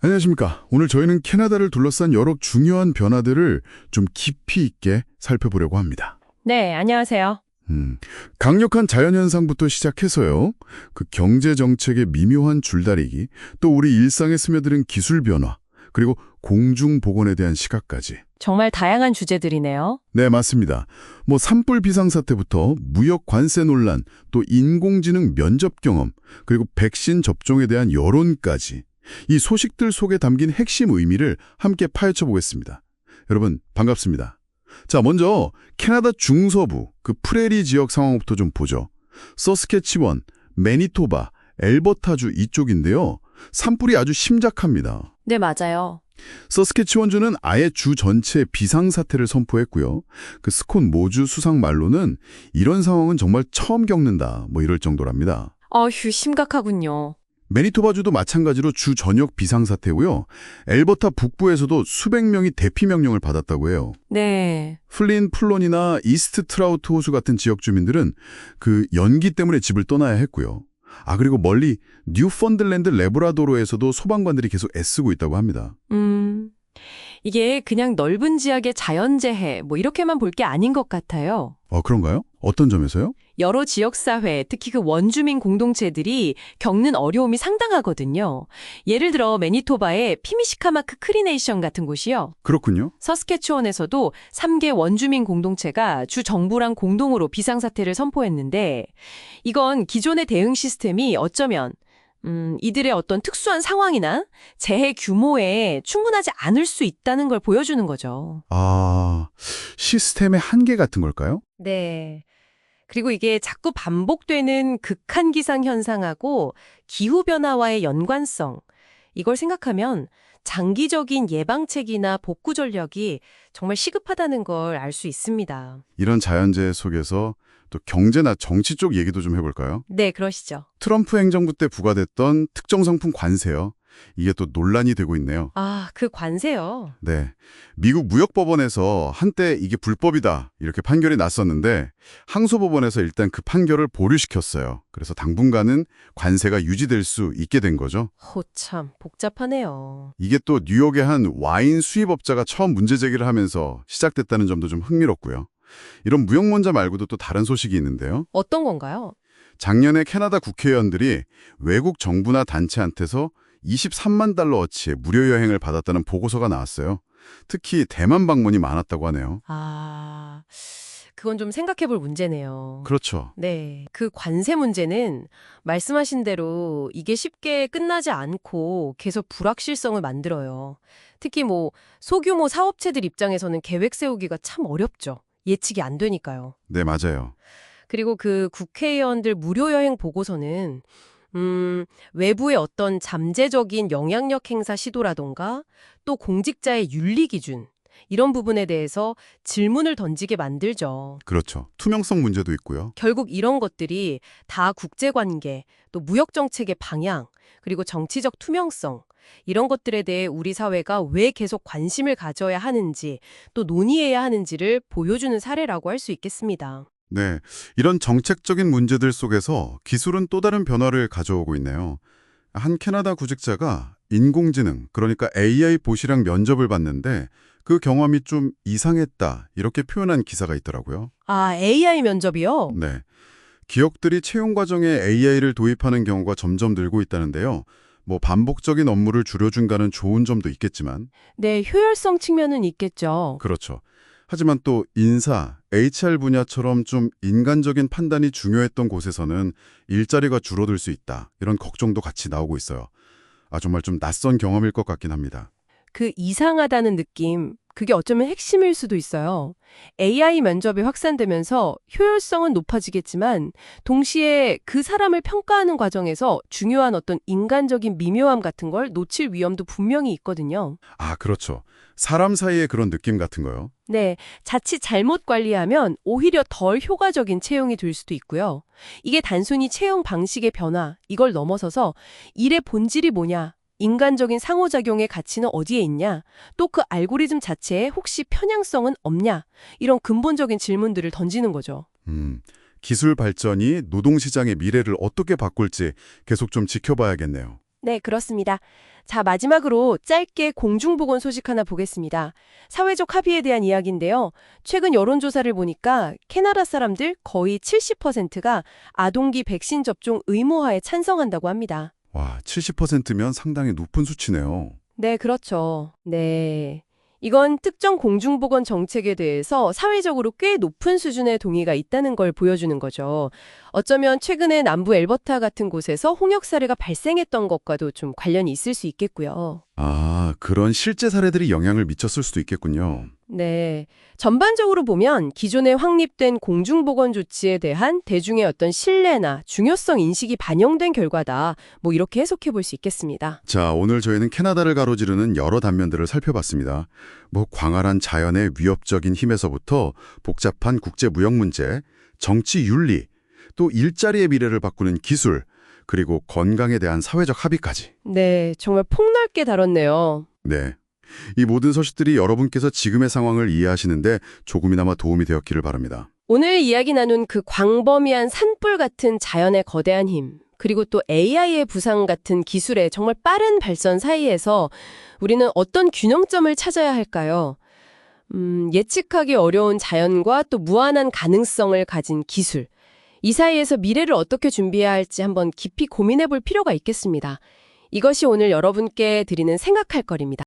안녕하십니까. 오늘 저희는 캐나다를 둘러싼 여러 중요한 변화들을 좀 깊이 있게 살펴보려고 합니다. 네, 안녕하세요. 강력한 자연현상부터 시작해서요. 그 경제정책의 미묘한 줄다리기, 또 우리 일상에 스며드는 기술 변화, 그리고 공중보건에 대한 시각까지. 정말 다양한 주제들이네요. 네, 맞습니다. 산불 비상사태부터 무역 관세 논란, 또 인공지능 면접 경험, 그리고 백신 접종에 대한 여론까지. 이 소식들 속에 담긴 핵심 의미를 함께 파헤쳐 보겠습니다. 여러분, 반갑습니다. 자, 먼저 캐나다 중서부 그 프레리 지역 상황부터 좀 보죠. 서스케치원, 매니토바, 엘버타주 이쪽인데요. 산불이 아주 심각합니다. 네, 맞아요. 서스케치원주는 아예 주 전체에 비상사태를 선포했고요. 그 스콧 모주 수상 말로는 이런 상황은 정말 처음 겪는다, 이럴 정도랍니다. 어휴, 심각하군요. 매니토바주도 마찬가지로 주 전역 비상사태고요. 엘버타 북부에서도 수백 명이 대피 명령을 받았다고 해요. 네. 플린 플론이나 이스트 트라우트 호수 같은 지역 주민들은 그 연기 때문에 집을 떠나야 했고요. 그리고 멀리 뉴펀들랜드 레브라도르에서도 소방관들이 계속 애쓰고 있다고 합니다. 이게 그냥 넓은 지역의 자연재해, 이렇게만 볼 게 아닌 것 같아요. 그런가요? 어떤 점에서요? 여러 지역사회, 특히 그 원주민 공동체들이 겪는 어려움이 상당하거든요. 예를 들어 매니토바의 피미시카마크 크리네이션 같은 곳이요. 그렇군요. 서스케치원에서도 3개 원주민 공동체가 주 정부랑 공동으로 비상사태를 선포했는데 이건 기존의 대응 시스템이 어쩌면 이들의 어떤 특수한 상황이나 재해 규모에 충분하지 않을 수 있다는 걸 보여주는 거죠. 시스템의 한계 같은 걸까요? 네. 그리고 이게 자꾸 반복되는 극한 기상 현상하고 기후변화와의 연관성, 이걸 생각하면 장기적인 예방책이나 복구 전력이 정말 시급하다는 걸 알 수 있습니다. 이런 자연재해 속에서 또 경제나 정치 쪽 얘기도 좀 해볼까요? 네, 그러시죠. 트럼프 행정부 때 부과됐던 특정 상품 관세요. 이게 또 논란이 되고 있네요. 그 관세요. 네, 미국 무역법원에서 한때 이게 불법이다 이렇게 판결이 났었는데 항소법원에서 일단 그 판결을 보류시켰어요. 그래서 당분간은 관세가 유지될 수 있게 된 거죠. 참 복잡하네요. 이게 또 뉴욕의 한 와인 수입업자가 처음 문제 제기를 하면서 시작됐다는 점도 좀 흥미롭고요. 이런 무역문제 말고도 또 다른 소식이 있는데요. 어떤 건가요? 작년에 캐나다 국회의원들이 외국 정부나 단체한테서 23만 달러어치의 무료 여행을 받았다는 보고서가 나왔어요. 특히 대만 방문이 많았다고 하네요. 그건 좀 생각해 볼 문제네요. 그렇죠. 네. 그 관세 문제는 말씀하신 대로 이게 쉽게 끝나지 않고 계속 불확실성을 만들어요. 특히 소규모 사업체들 입장에서는 계획 세우기가 참 어렵죠. 예측이 안 되니까요. 네, 맞아요. 그리고 그 국회의원들 무료 여행 보고서는 외부의 어떤 잠재적인 영향력 행사 시도라던가 또 공직자의 윤리 기준 이런 부분에 대해서 질문을 던지게 만들죠. 그렇죠. 투명성 문제도 있고요. 결국 이런 것들이 다 국제관계, 또 무역정책의 방향, 그리고 정치적 투명성 이런 것들에 대해 우리 사회가 왜 계속 관심을 가져야 하는지 또 논의해야 하는지를 보여주는 사례라고 할 수 있겠습니다. 네, 이런 정책적인 문제들 속에서 기술은 또 다른 변화를 가져오고 있네요. 한 캐나다 구직자가 인공지능, 그러니까 AI 보시랑 면접을 봤는데 그 경험이 좀 이상했다, 이렇게 표현한 기사가 있더라고요. AI 면접이요? 네, 기업들이 채용 과정에 AI를 도입하는 경우가 점점 늘고 있다는데요. 반복적인 업무를 줄여준다는 좋은 점도 있겠지만 네, 효율성 측면은 있겠죠. 그렇죠. 하지만 또 인사, HR 분야처럼 좀 인간적인 판단이 중요했던 곳에서는 일자리가 줄어들 수 있다. 이런 걱정도 같이 나오고 있어요. 정말 좀 낯선 경험일 것 같긴 합니다. 그 이상하다는 느낌, 그게 어쩌면 핵심일 수도 있어요. AI 면접이 확산되면서 효율성은 높아지겠지만 동시에 그 사람을 평가하는 과정에서 중요한 어떤 인간적인 미묘함 같은 걸 놓칠 위험도 분명히 있거든요. 그렇죠. 사람 사이의 그런 느낌 같은 거요. 네, 자칫 잘못 관리하면 오히려 덜 효과적인 채용이 될 수도 있고요. 이게 단순히 채용 방식의 변화, 이걸 넘어서서 일의 본질이 뭐냐, 인간적인 상호작용의 가치는 어디에 있냐, 또 그 알고리즘 자체에 혹시 편향성은 없냐, 이런 근본적인 질문들을 던지는 거죠. 기술 발전이 노동시장의 미래를 어떻게 바꿀지 계속 좀 지켜봐야겠네요. 네, 그렇습니다. 자, 마지막으로 짧게 공중보건 소식 하나 보겠습니다. 사회적 합의에 대한 이야기인데요. 최근 여론조사를 보니까 캐나다 사람들 거의 70%가 아동기 백신 접종 의무화에 찬성한다고 합니다. 와, 70%면 상당히 높은 수치네요. 네, 그렇죠. 네. 이건 특정 공중보건 정책에 대해서 사회적으로 꽤 높은 수준의 동의가 있다는 걸 보여주는 거죠. 어쩌면 최근에 남부 엘버타 같은 곳에서 홍역 사례가 발생했던 것과도 좀 관련이 있을 수 있겠고요. 아, 그런 실제 사례들이 영향을 미쳤을 수도 있겠군요. 네. 전반적으로 보면 기존에 확립된 공중보건 조치에 대한 대중의 어떤 신뢰나 중요성 인식이 반영된 결과다. 뭐 이렇게 해석해 볼 수 있겠습니다. 자, 오늘 저희는 캐나다를 가로지르는 여러 단면들을 살펴봤습니다. 뭐 광활한 자연의 위협적인 힘에서부터 복잡한 국제 무역 문제, 정치 윤리, 또 일자리의 미래를 바꾸는 기술, 그리고 건강에 대한 사회적 합의까지. 네, 정말 폭넓게 다뤘네요. 네. 이 모든 소식들이 여러분께서 지금의 상황을 이해하시는데 조금이나마 도움이 되었기를 바랍니다. 오늘 이야기 나눈 그 광범위한 산불 같은 자연의 거대한 힘, 그리고 또 AI의 부상 같은 기술의 정말 빠른 발전 사이에서 우리는 어떤 균형점을 찾아야 할까요? 예측하기 어려운 자연과 또 무한한 가능성을 가진 기술. 이 사이에서 미래를 어떻게 준비해야 할지 한번 깊이 고민해 볼 필요가 있겠습니다. 이것이 오늘 여러분께 드리는 생각할 거리입니다.